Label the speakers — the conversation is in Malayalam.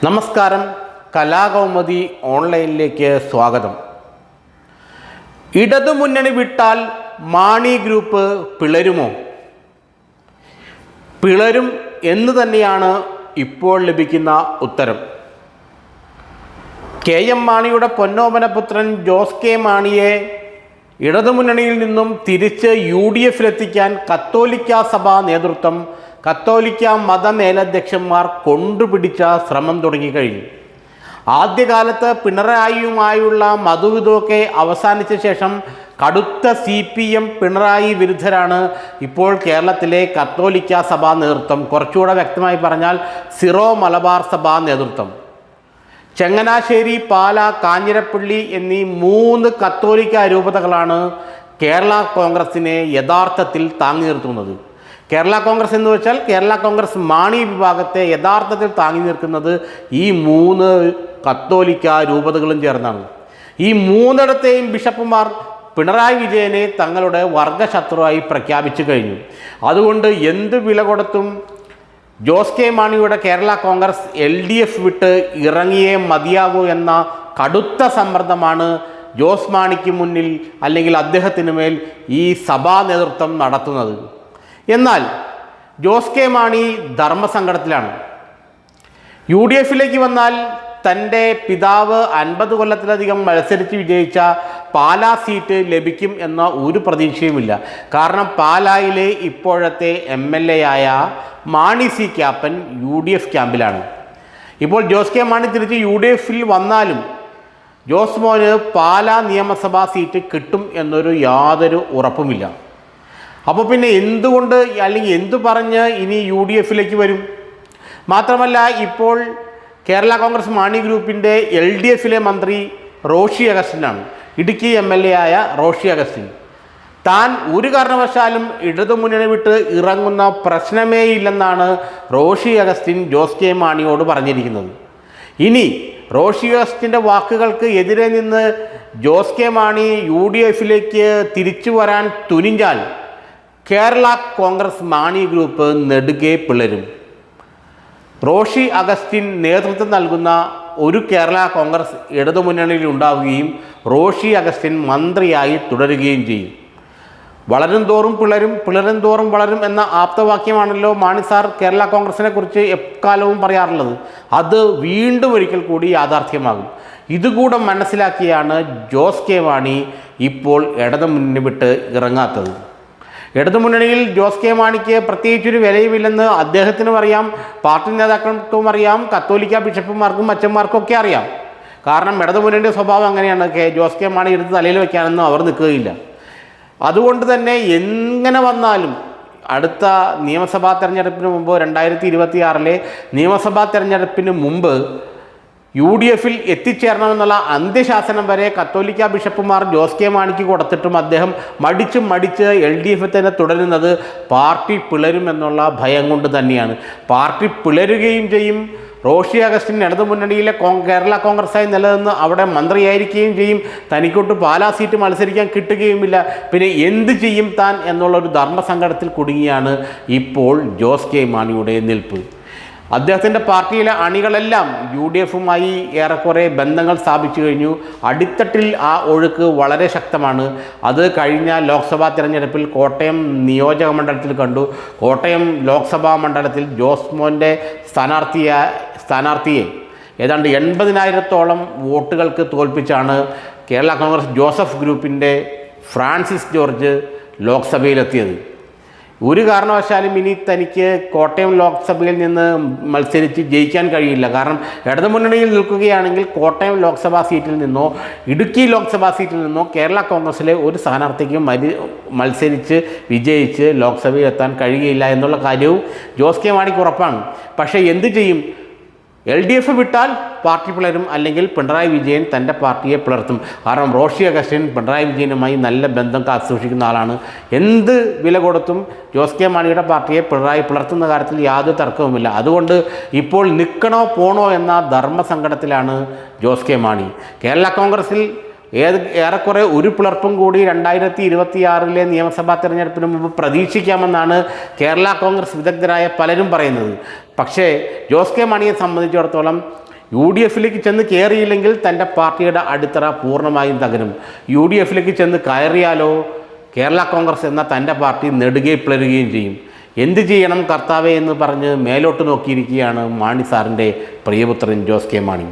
Speaker 1: നമസ്കാരം. കലാകൗമുദി ഓൺലൈനിലേക്ക് സ്വാഗതം. ഇടതുമുന്നണി വിട്ടാൽ മാണി ഗ്രൂപ്പ് പിളരുമോ? പിളരും എന്ന് തന്നെയാണ് ഇപ്പോൾ ലഭിക്കുന്ന ഉത്തരം. കെ എം മാണിയുടെ പൊന്നോമനപുത്രൻ ജോസ് കെ മാണിയെ ഇടതുമുന്നണിയിൽ നിന്നും തിരിച്ച് UDF-ലെത്തിക്കാൻ കത്തോലിക്ക സഭാ നേതൃത്വം, കത്തോലിക്ക മതമേലധ്യക്ഷന്മാർ കൊണ്ടുപിടിച്ച ശ്രമം തുടങ്ങിക്കഴിഞ്ഞു. ആദ്യകാലത്ത് പിണറായിയുമായുള്ള മധുവിധമൊക്കെ അവസാനിച്ച ശേഷം കടുത്ത CPM പിണറായി വിരുദ്ധരാണ് ഇപ്പോൾ കേരളത്തിലെ കത്തോലിക്ക സഭാ നേതൃത്വം. കുറച്ചുകൂടെ വ്യക്തമായി പറഞ്ഞാൽ സിറോ മലബാർ സഭാ നേതൃത്വം. ചങ്ങനാശ്ശേരി, പാല, കാഞ്ഞിരപ്പള്ളി എന്നീ 3 കത്തോലിക്ക രൂപതകളാണ് കേരള കോൺഗ്രസിനെ യഥാർത്ഥത്തിൽ താങ്ങി നിർത്തുന്നത്. കേരള കോൺഗ്രസ് എന്ന് വെച്ചാൽ കേരള കോൺഗ്രസ് മാണി വിഭാഗത്തെ യഥാർത്ഥത്തിൽ താങ്ങി നിൽക്കുന്നത് ഈ 3 കത്തോലിക്ക രൂപതകളും ചേർന്നാണ്. ഈ 3ഇടത്തെയും ബിഷപ്പുമാർ പിണറായി വിജയനെ തങ്ങളുടെ വർഗശത്രുവായി പ്രഖ്യാപിച്ചു കഴിഞ്ഞു. അതുകൊണ്ട് എന്ത് വില കൊടുത്തും ജോസ് കെ മാണിയുടെ കേരള കോൺഗ്രസ് LDF വിട്ട് ഇറങ്ങിയേ മതിയാകൂ എന്ന കടുത്ത സമ്മർദ്ദമാണ് ജോസ് മാണിക്ക് മുന്നിൽ അല്ലെങ്കിൽ അദ്ദേഹത്തിന് മേൽ ഈ സഭാ നേതൃത്വം നടത്തുന്നത്. എന്നാൽ ജോസ് കെ മാണി ധർമ്മസങ്കടത്തിലാണ്. UDF-ലേക്ക് വന്നാൽ തൻ്റെ പിതാവ് 50 കൊല്ലത്തിലധികം മത്സരിച്ച് വിജയിച്ച പാലാ സീറ്റ് ലഭിക്കും എന്ന ഒരു പ്രതീക്ഷയുമില്ല. കാരണം പാലായിലെ ഇപ്പോഴത്തെ MLA ആയ മാണി സി ക്യാപ്പൻ UDF ക്യാമ്പിലാണ്. ഇപ്പോൾ ജോസ് കെ മാണി തിരിച്ച് UDF-ൽ വന്നാലും ജോസ് മോന് പാലാ നിയമസഭാ സീറ്റ് കിട്ടും എന്നൊരു യാതൊരു ഉറപ്പുമില്ല. അപ്പോൾ പിന്നെ എന്തുകൊണ്ട് അല്ലെങ്കിൽ എന്തു പറഞ്ഞ് ഇനി UDF-ലേക്ക് വരും? മാത്രമല്ല, ഇപ്പോൾ കേരള കോൺഗ്രസ് മാണി ഗ്രൂപ്പിൻ്റെ LDF-ലെ മന്ത്രി റോഷി അഗസ്റ്റിനാണ്. ഇടുക്കി MLA ആയ റോഷി അഗസ്റ്റിൻ താൻ ഒരു കാരണവശാലും ഇടതുമുന്നണി വിട്ട് ഇറങ്ങുന്ന പ്രശ്നമേ ഇല്ലെന്നാണ് റോഷി അഗസ്റ്റിൻ ജോസ് കെ മാണിയോട് പറഞ്ഞിരിക്കുന്നത്. ഇനി റോഷി അഗസ്റ്റിൻ്റെ വാക്കുകൾക്ക് എതിരെ നിന്ന് ജോസ് കെ മാണി UDF-ലേക്ക് തിരിച്ചു വരാൻ തുനിഞ്ഞാൽ കേരള കോൺഗ്രസ് മാണി ഗ്രൂപ്പ് നെടുകെ പിളരും. റോഷി അഗസ്റ്റിൻ നേതൃത്വം നൽകുന്ന ഒരു കേരള കോൺഗ്രസ് ഇടതുമുന്നണിയിൽ ഉണ്ടാവുകയും റോഷി അഗസ്റ്റിൻ മന്ത്രിയായി തുടരുകയും ചെയ്യും. വളരും തോറും പിളരും, പിളരും തോറും വളരും എന്ന ആപ്തവാക്യമാണല്ലോ മാണി സാർ കേരള കോൺഗ്രസിനെ കുറിച്ച് എക്കാലവും പറയാറുള്ളത്. അത് വീണ്ടും ഒരിക്കൽ കൂടി യാഥാർത്ഥ്യമാകും. ഇതുകൂടെ മനസ്സിലാക്കിയാണ് ജോസ് കെ മാണി ഇപ്പോൾ ഇടതുമുന്നണി വിട്ട് ഇറങ്ങാത്തത്. ഇടതുമുന്നണിയിൽ ജോസ് കെ മാണിക്ക് പ്രത്യേകിച്ചൊരു വിലയുമില്ലെന്ന് അദ്ദേഹത്തിനും അറിയാം, പാർട്ടി നേതാക്കൾക്കും അറിയാം, കത്തോലിക്ക ബിഷപ്പുമാർക്കും അച്ഛന്മാർക്കും ഒക്കെ അറിയാം. കാരണം ഇടതുമുന്നണിയുടെ സ്വഭാവം അങ്ങനെയാണ്. ജോസ് കെ മാണി എടുത്ത് തലയിൽ വയ്ക്കാനൊന്നും അവർ നിൽക്കുകയില്ല. അതുകൊണ്ട് തന്നെ എങ്ങനെ വന്നാലും അടുത്ത നിയമസഭാ തെരഞ്ഞെടുപ്പിന് മുമ്പ് 2026 നിയമസഭാ തെരഞ്ഞെടുപ്പിന് മുമ്പ് UDF-ൽ എത്തിച്ചേരണമെന്നുള്ള അന്ത്യശാസനം വരെ കത്തോലിക്ക ബിഷപ്പുമാർ ജോസ് കെ മാണിക്ക് കൊടുത്തിട്ടും അദ്ദേഹം മടിച്ച് LDF തന്നെ തുടരുന്നത് പാർട്ടി പിളരുമെന്നുള്ള ഭയം കൊണ്ട് തന്നെയാണ്. പാർട്ടി പിളരുകയും ചെയ്യും. റോഷി അഗസ്റ്റിൻ ഇടതുമുന്നണിയിലെ കേരള കോൺഗ്രസ്സായി നിലനിന്ന് അവിടെ മന്ത്രിയായിരിക്കുകയും ചെയ്യും. തനിക്കൊട്ട് പാലാ സീറ്റ് മത്സരിക്കാൻ കിട്ടുകയുമില്ല. പിന്നെ എന്ത് ചെയ്യും താൻ എന്നുള്ളൊരു ധർമ്മസങ്കടത്തിൽ കുടുങ്ങിയാണ് ഇപ്പോൾ ജോസ് കെ മാണിയുടെ നിൽപ്പ്. അദ്ദേഹത്തിൻ്റെ പാർട്ടിയിലെ അണികളെല്ലാം UDF-മായി ഏറെക്കുറെ ബന്ധങ്ങൾ സ്ഥാപിച്ചു കഴിഞ്ഞു. അടിത്തട്ടിൽ ആ ഒഴുക്ക് വളരെ ശക്തമാണ്. അത് കഴിഞ്ഞ ലോക്സഭാ തിരഞ്ഞെടുപ്പിൽ കോട്ടയം നിയോജക മണ്ഡലത്തിൽ കണ്ടു. കോട്ടയം ലോക്സഭാ മണ്ഡലത്തിൽ ജോസ് മോൻ്റെ സ്ഥാനാർത്ഥിയെ ഏതാണ്ട് 80,000-ഓളം വോട്ടുകൾക്ക് തോൽപ്പിച്ചാണ് കേരള കോൺഗ്രസ് ജോസഫ് ഗ്രൂപ്പിൻ്റെ ഫ്രാൻസിസ് ജോർജ് ലോക്സഭയിലെത്തിയത്. ഒരു കാരണവശാലും ഇനി തനിക്ക് കോട്ടയം ലോക്സഭയിൽ നിന്ന് മത്സരിച്ച് ജയിക്കാൻ കഴിയില്ല. കാരണം ഇടതുമുന്നണിയിൽ നിൽക്കുകയാണെങ്കിൽ കോട്ടയം ലോക്സഭാ സീറ്റിൽ നിന്നോ ഇടുക്കി ലോക്സഭാ സീറ്റിൽ നിന്നോ കേരള കോൺഗ്രസിലെ ഒരു സ്ഥാനാർത്ഥിക്കും മത്സരിച്ച് വിജയിച്ച് ലോക്സഭയിൽ എത്താൻ കഴിയുകയില്ല എന്നുള്ള കാര്യവും ജോസ് കെ മാണിക്ക് ഉറപ്പാണ്. പക്ഷേ എന്ത് ചെയ്യും? LDF വിട്ടാൽ പാർട്ടി പിളരും, അല്ലെങ്കിൽ പിണറായി വിജയൻ തൻ്റെ പാർട്ടിയെ പിളർത്തും. കാരണം റോഷി അഗസ്റ്റിൻ പിണറായി വിജയനുമായി നല്ല ബന്ധം കാത്തുസൂക്ഷിക്കുന്ന ആളാണ്. എന്ത് വില കൊടുത്തും ജോസ് കെ മാണിയുടെ പാർട്ടിയെ പിണറായി പിളർത്തുന്ന കാര്യത്തിൽ യാതൊരു തർക്കവുമില്ല. അതുകൊണ്ട് ഇപ്പോൾ നിൽക്കണോ പോണോ എന്ന ധർമ്മസങ്കടത്തിലാണ് ജോസ് കെ മാണി. കേരള കോൺഗ്രസിൽ ഏറെക്കുറെ ഒരു പിളർപ്പും കൂടി 2026 നിയമസഭാ തെരഞ്ഞെടുപ്പിന് മുമ്പ് പ്രതീക്ഷിക്കാമെന്നാണ് കേരള കോൺഗ്രസ് വിദഗ്ധരായ പലരും പറയുന്നത്. പക്ഷേ ജോസ് കെ മാണിയെ സംബന്ധിച്ചിടത്തോളം UDF-ലേക്ക് ചെന്ന് കയറിയില്ലെങ്കിൽ തൻ്റെ പാർട്ടിയുടെ അടിത്തറ പൂർണ്ണമായും തകരും. UDF-ലേക്ക് ചെന്ന് കയറിയാലോ കേരള കോൺഗ്രസ് എന്ന തൻ്റെ പാർട്ടി നെടുകെ പിളരുകയും ചെയ്യും. എന്ത് ചെയ്യണം കർത്താവേ എന്ന് പറഞ്ഞ് മേലോട്ട് നോക്കിയിരിക്കുകയാണ് മാണി സാറിൻ്റെ പ്രിയപുത്രൻ ജോസ് കെ മാണി.